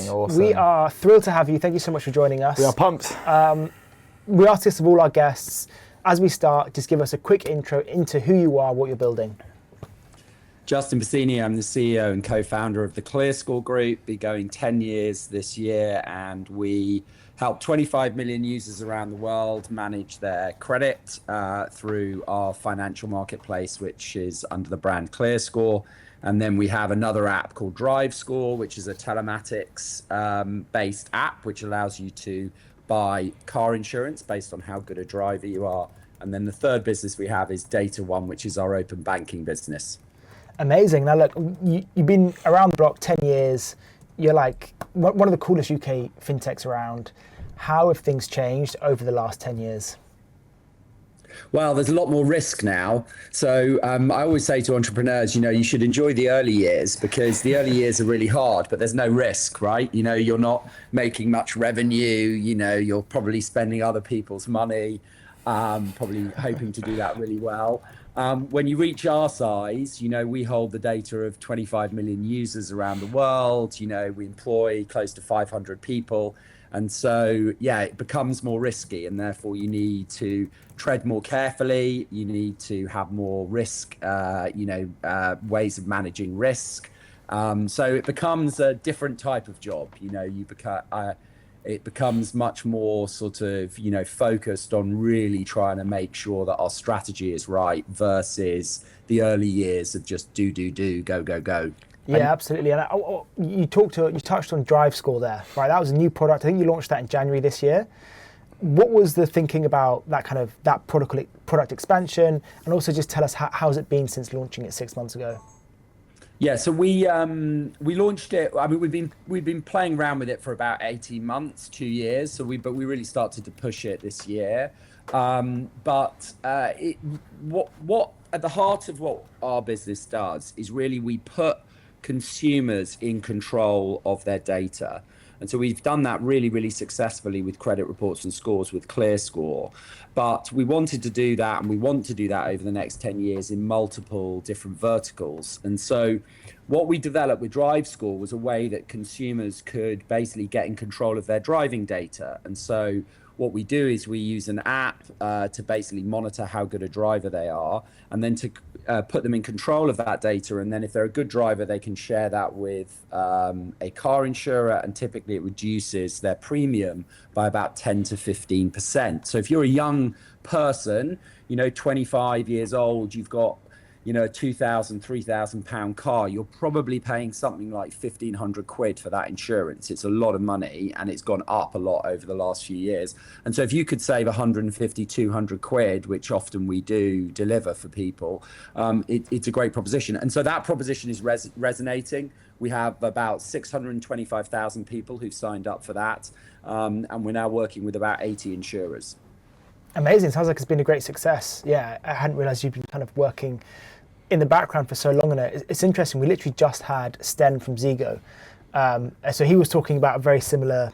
Awesome. We are thrilled to have you. Thank you so much for joining us. We are pumped. We ask this of all our guests. As we start, just give us a quick intro into who you are, what you're building. Justin Basini, I'm the CEO and co-founder of the ClearScore Group, be going 10 years this year, and we help 25 million users around the world manage their credit through our financial marketplace, which is under the brand ClearScore. And then we have another app called DriveScore, which is a telematics based app, which allows you to buy car insurance based on how good a driver you are. And then the third business we have is Data One, which is our open banking business. Amazing. Now look, you've been around the block 10 years. You're like one of the coolest UK fintechs around. How have things changed over the last 10 years? Well, there's a lot more risk now. So I always say to entrepreneurs, you should enjoy the early years, because the early years are really hard, but there's no risk, right? You're not making much revenue. You're probably spending other people's money, probably hoping to do that really well. When you reach our size, we hold the data of 25 million users around the world. We employ close to 500 people. And so, it becomes more risky, and therefore you need to tread more carefully. You need to have more risk, ways of managing risk. So it becomes a different type of job. It becomes much more sort of, focused on really trying to make sure that our strategy is right versus the early years of just do, go. Yeah, absolutely. And you touched on DriveScore there, right? That was a new product. I think you launched that in January this year. What was the thinking about that product expansion? And also just tell us how's it been since launching it 6 months ago? Yeah, so we launched it. I mean, we've been playing around with it for about 18 months, 2 years. But we really started to push it this year. What at the heart of what our business does is really we put consumers in control of their data. And so we've done that really, really successfully with credit reports and scores with ClearScore. But we wanted to do that, and we want to do that over the next 10 years in multiple different verticals. And so what we developed with DriveScore was a way that consumers could basically get in control of their driving data. And so what we do is we use an app to basically monitor how good a driver they are, and then to put them in control of that data. And then if they're a good driver, they can share that with a car insurer, and typically it reduces their premium by about 10 to 15%. So if you're a young person, 25 years old, you've got a £2,000, £3,000 car, you're probably paying something like 1,500 quid for that insurance. It's a lot of money, and it's gone up a lot over the last few years. And so if you could save 150, 200 quid, which often we do deliver for people, it's a great proposition. And so that proposition is resonating. We have about 625,000 people who've signed up for that. And we're now working with about 80 insurers. Amazing. Sounds like it's been a great success. Yeah, I hadn't realized you've been kind of working in the background for so long on it. It's interesting. We literally just had Sten from Zego. So he was talking about a very similar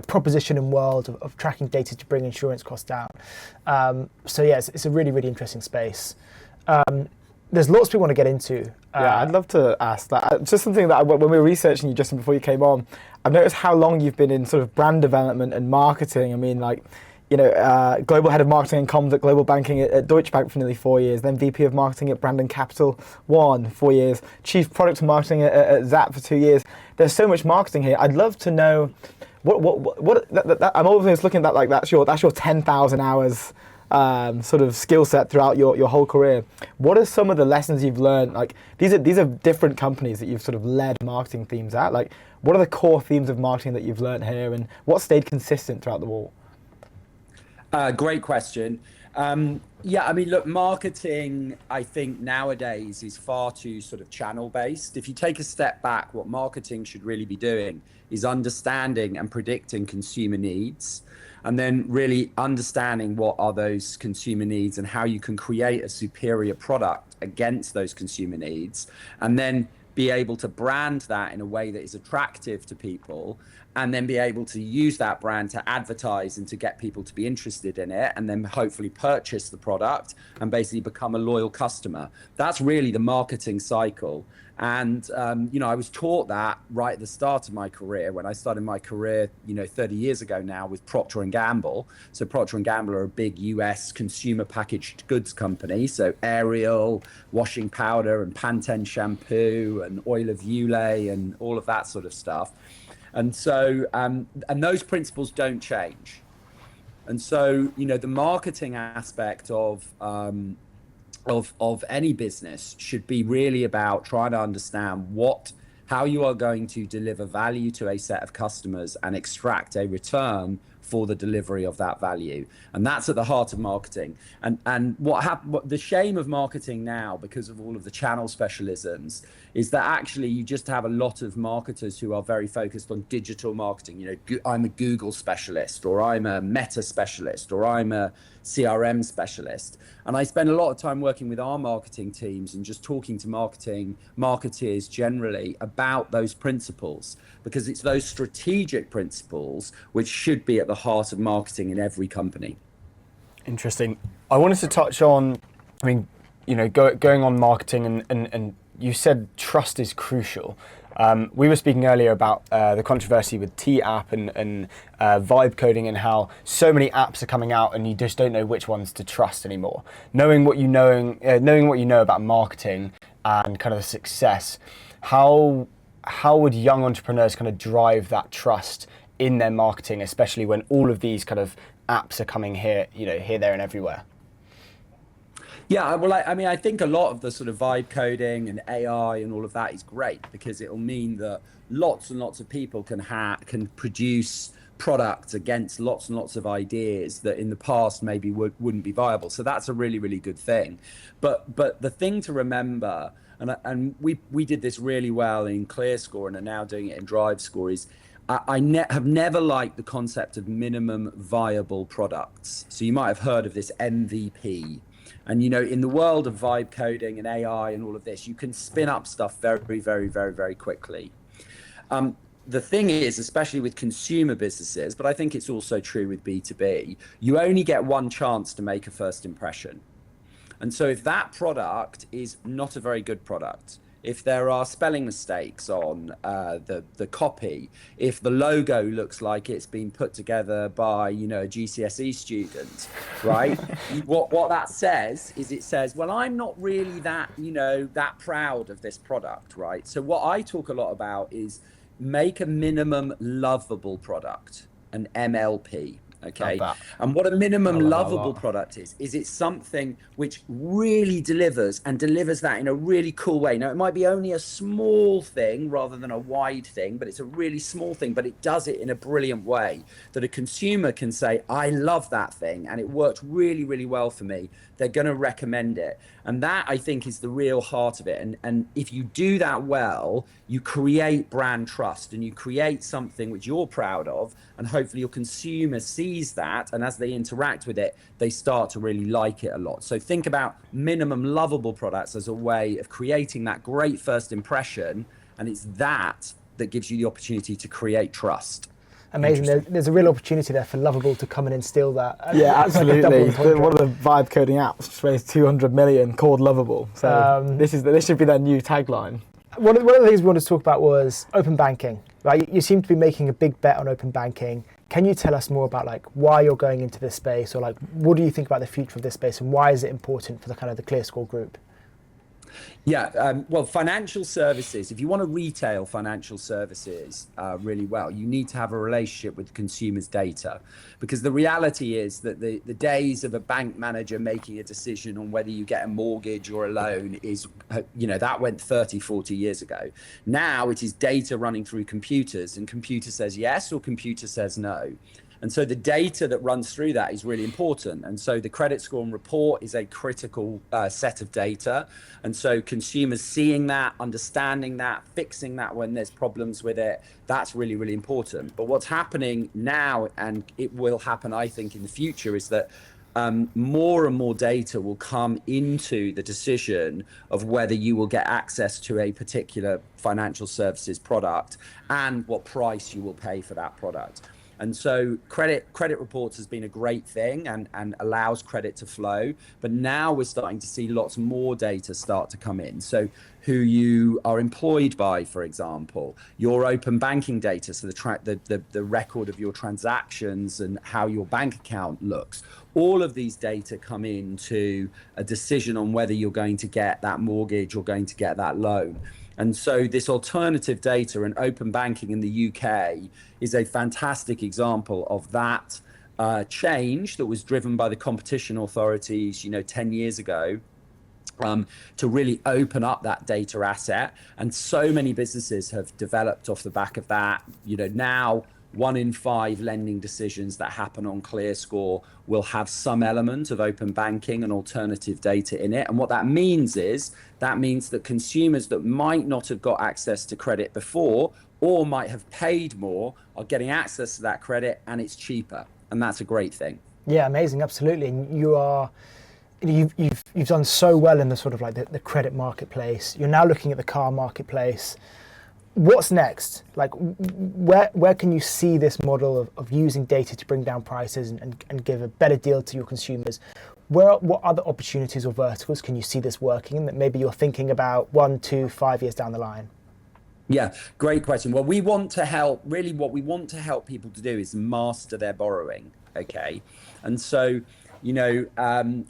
proposition and world of tracking data to bring insurance costs down. So yeah, it's a really, really interesting space. There's lots we want to get into. Yeah, I'd love to ask that. Just something that when we were researching you, Justin, before you came on, I've noticed how long you've been in sort of brand development and marketing. I mean, global head of marketing and comms at global banking at Deutsche Bank for nearly 4 years, then VP of marketing at Brandon Capital One, 4 years, chief product and marketing at Zap for 2 years. There's so much marketing here. I'd love to know I'm always looking at that that's your 10,000 hours sort of skill set throughout your whole career. What are some of the lessons you've learned? These are different companies that you've sort of led marketing themes at. What are the core themes of marketing that you've learned here, and what stayed consistent throughout the wall? Great question. Look, marketing, I think nowadays is far too sort of channel based. If you take a step back, what marketing should really be doing is understanding and predicting consumer needs, and then really understanding what are those consumer needs and how you can create a superior product against those consumer needs, and then be able to brand that in a way that is attractive to people, and then be able to use that brand to advertise and to get people to be interested in it, and then hopefully purchase the product and basically become a loyal customer. That's really the marketing cycle. And, I was taught that right at the start of my career, when I started my career, 30 years ago now with Procter & Gamble. So Procter & Gamble are a big US consumer packaged goods company. So Ariel, washing powder, and Pantene shampoo, and oil of Ulay, and all of that sort of stuff. And so, and those principles don't change. And so, the marketing aspect of any business should be really about trying to understand how you are going to deliver value to a set of customers and extract a return for the delivery of that value. And that's at the heart of marketing. And what the shame of marketing now, because of all of the channel specialisms, is that actually you just have a lot of marketers who are very focused on digital marketing. I'm a Google specialist, or I'm a Meta specialist, or I'm a CRM specialist. And I spend a lot of time working with our marketing teams and just talking to marketeers generally about those principles, because it's those strategic principles which should be at the heart of marketing in every company. Interesting. I wanted to touch on, going on marketing, and you said trust is crucial. We were speaking earlier about the controversy with T-app and vibe coding, and how so many apps are coming out and you just don't know which ones to trust anymore. Knowing what you know about marketing and kind of the success, how would young entrepreneurs kind of drive that trust in their marketing, especially when all of these kind of apps are coming here, there and everywhere? Yeah, well, I think a lot of the sort of vibe coding and AI and all of that is great, because it'll mean that lots and lots of people can produce products against lots and lots of ideas that in the past maybe wouldn't be viable. So that's a really, really good thing. But the thing to remember, and we did this really well in ClearScore and are now doing it in DriveScore, is have never liked the concept of minimum viable products. So you might have heard of this MVP. And, in the world of vibe coding and AI and all of this, you can spin up stuff very, very, very, very quickly. The thing is, especially with consumer businesses, but I think it's also true with B2B, you only get one chance to make a first impression. And so if that product is not a very good product, if there are spelling mistakes on the copy, if the logo looks like it's been put together by, a GCSE student, right? what that says is, it says, well, I'm not really that proud of this product, right? So what I talk a lot about is make a minimum lovable product, an MLP. Okay. And what a minimum lovable product is it's something which really delivers that in a really cool way. Now, it might be only a small thing rather than a wide thing, but it's a really small thing, but it does it in a brilliant way that a consumer can say, I love that thing and it worked really, really well for me. They're going to recommend it. And that, I think, is the real heart of it. And if you do that well, you create brand trust and you create something which you're proud of, and hopefully your consumer sees that, and as they interact with it, they start to really like it a lot. So think about minimum lovable products as a way of creating that great first impression, and it's that gives you the opportunity to create trust. Amazing. There's a real opportunity there for Lovable to come in and steal that. Yeah, absolutely. One of the vibe coding apps raised 200 million called Lovable. So this should be their new tagline. One of the things we wanted to talk about was open banking. Right? You seem to be making a big bet on open banking. Can you tell us more about why you're going into this space, or what do you think about the future of this space, and why is it important for the ClearScore Group? Yeah, well, financial services, if you want to retail financial services really well, you need to have a relationship with the consumer's data, because the reality is that the days of a bank manager making a decision on whether you get a mortgage or a loan is, that went 30, 40 years ago. Now it is data running through computers, and computer says yes or computer says no. And so the data that runs through that is really important. And so the credit score and report is a critical set of data. And so consumers seeing that, understanding that, fixing that when there's problems with it, that's really, really important. But what's happening now, and it will happen, I think, in the future, is that more and more data will come into the decision of whether you will get access to a particular financial services product and what price you will pay for that product. And so credit reports has been a great thing and allows credit to flow. But now we're starting to see lots more data start to come in. So who you are employed by, for example, your open banking data, so the record of your transactions and how your bank account looks. All of these data come into a decision on whether you're going to get that mortgage or going to get that loan. And so this alternative data and open banking in the UK is a fantastic example of that change that was driven by the competition authorities, 10 years ago, to really open up that data asset. And so many businesses have developed off the back of that. Now 1 in 5 lending decisions that happen on ClearScore will have some element of open banking and alternative data in it. And what that means that consumers that might not have got access to credit before or might have paid more are getting access to that credit, and it's cheaper. And that's a great thing. Yeah, amazing, absolutely. And you've done so well in the sort of like the credit marketplace. You're now looking at the car marketplace. What's next? Like, where can you see this model of using data to bring down prices and give a better deal to your consumers? What other opportunities or verticals can you see this working in that maybe you're thinking about 1, 2, 5 years down the line? Yeah, great question. Well, what we want to help people to do is master their borrowing. Okay. And so,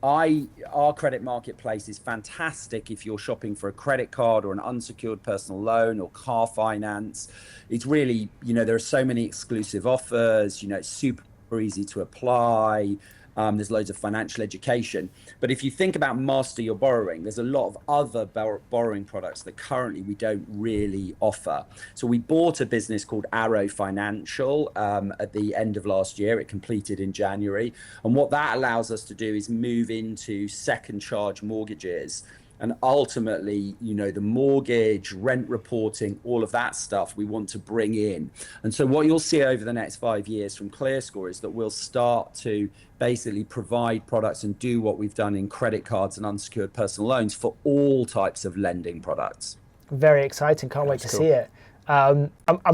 our credit marketplace is fantastic if you're shopping for a credit card or an unsecured personal loan or car finance. It's really, there are so many exclusive offers, it's super easy to apply. There's loads of financial education. But if you think about master your borrowing, there's a lot of other borrowing products that currently we don't really offer. So we bought a business called Arrow Financial at the end of last year. It completed in January. And what that allows us to do is move into second charge mortgages. And ultimately, the mortgage, rent reporting, all of that stuff we want to bring in. And so what you'll see over the next 5 years from ClearScore is that we'll start to basically provide products and do what we've done in credit cards and unsecured personal loans for all types of lending products. Very exciting. Can't wait to see it. I'm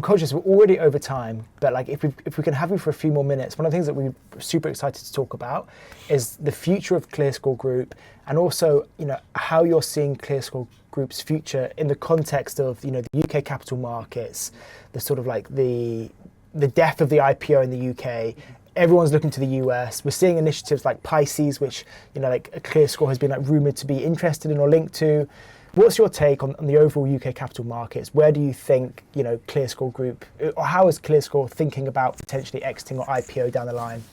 conscious we're already over time, but like if we can have you for a few more minutes, one of the things that we're super excited to talk about is the future of ClearScore Group, and also how you're seeing ClearScore Group's future in the context of the UK capital markets, the sort of like the death of the IPO in the UK. Everyone's looking to the US. We're seeing initiatives like PISCES, which like ClearScore has been like rumored to be interested in or linked to. What's your take on the overall UK capital markets? Where do you think, ClearScore Group, or how is ClearScore thinking about potentially exiting or IPO down the line?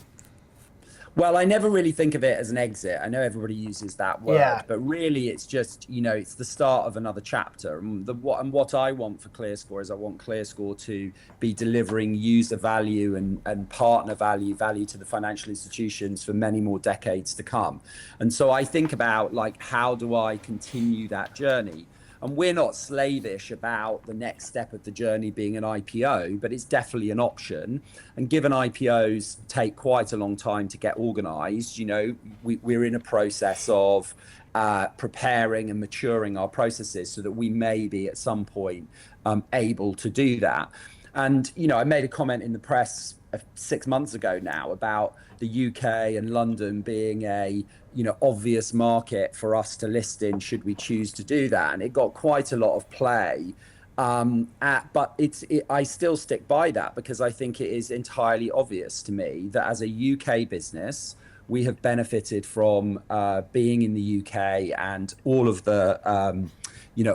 Well, I never really think of it as an exit. I know everybody uses that word, but really it's just, it's the start of another chapter. And what I want for ClearScore is I want ClearScore to be delivering user value and partner value to the financial institutions for many more decades to come. And so I think about how do I continue that journey? And we're not slavish about the next step of the journey being an IPO, but it's definitely an option. And given IPOs take quite a long time to get organized, we're in a process of preparing and maturing our processes so that we may be at some point able to do that. And, I made a comment in the press 6 months ago now about the UK and London being a obvious market for us to list in should we choose to do that, and it got quite a lot of play. But I still stick by that because I think it is entirely obvious to me that as a UK business, we have benefited from being in the UK and all of the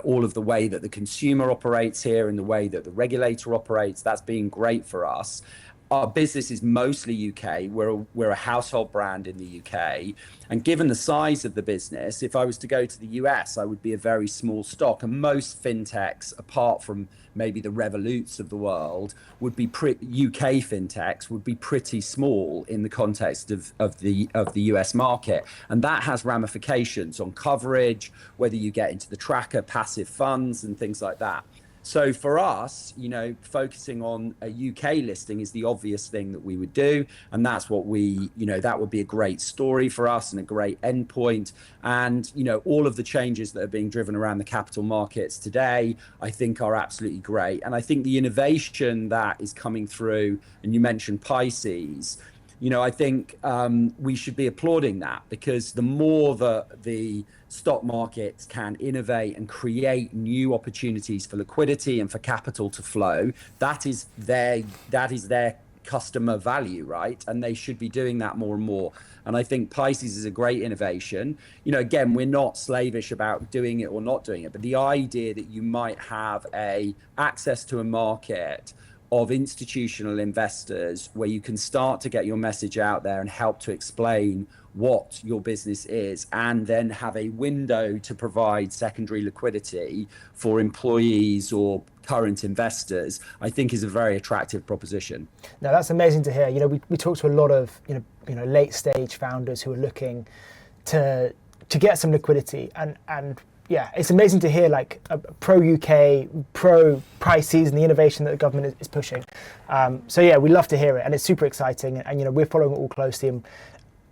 all of the way that the consumer operates here and the way that the regulator operates. That's been great for us. Our business is mostly UK. We're a household brand in the UK. And given the size of the business, if I was to go to the US, I would be a very small stock. And most fintechs, apart from maybe the Revoluts of the world, would be UK fintechs would be pretty small in the context of the US market. And that has ramifications on coverage, whether you get into the tracker, passive funds and things like that. So for us, focusing on a UK listing is the obvious thing that we would do. And that's what that would be a great story for us and a great endpoint. And, all of the changes that are being driven around the capital markets today, I think are absolutely great. And I think the innovation that is coming through, and you mentioned PISCES, I think we should be applauding that, because the more that the stock markets can innovate and create new opportunities for liquidity and for capital to flow, that is their customer value, right? And they should be doing that more and more. And I think PISCES is a great innovation. Again, we're not slavish about doing it or not doing it, but the idea that you might have access to a market of institutional investors where you can start to get your message out there and help to explain what your business is, and then have a window to provide secondary liquidity for employees or current investors, I think is a very attractive proposition. Now that's amazing to hear. We talk to a lot of late stage founders who are looking to get some liquidity, and yeah, it's amazing to hear like a pro UK, pro PISCES and the innovation that the government is pushing. So yeah, we love to hear it, and it's super exciting. And we're following it all closely. And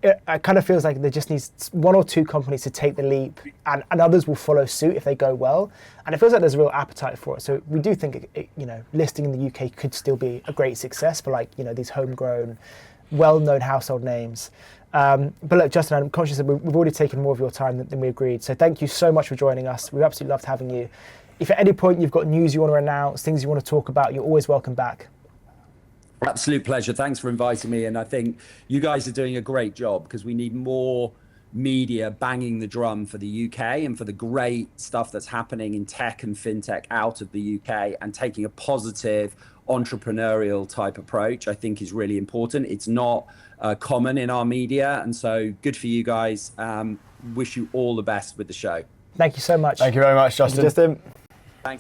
it kind of feels like there just needs one or two companies to take the leap, and others will follow suit if they go well. And it feels like there's a real appetite for it. So we do think listing in the UK could still be a great success for these homegrown, well-known household names. But look, Justin, I'm conscious that we've already taken more of your time than we agreed. So thank you so much for joining us. We've absolutely loved having you. If at any point you've got news you want to announce, things you want to talk about, you're always welcome back. Absolute pleasure. Thanks for inviting me. And I think you guys are doing a great job, because we need more media banging the drum for the UK and for the great stuff that's happening in tech and fintech out of the UK, and taking a positive entrepreneurial type approach, I think, is really important. It's not common in our media, and so good for you guys. Wish you all the best with the show. Thank you so much. Thank you very much, Justin. Justin. Thanks.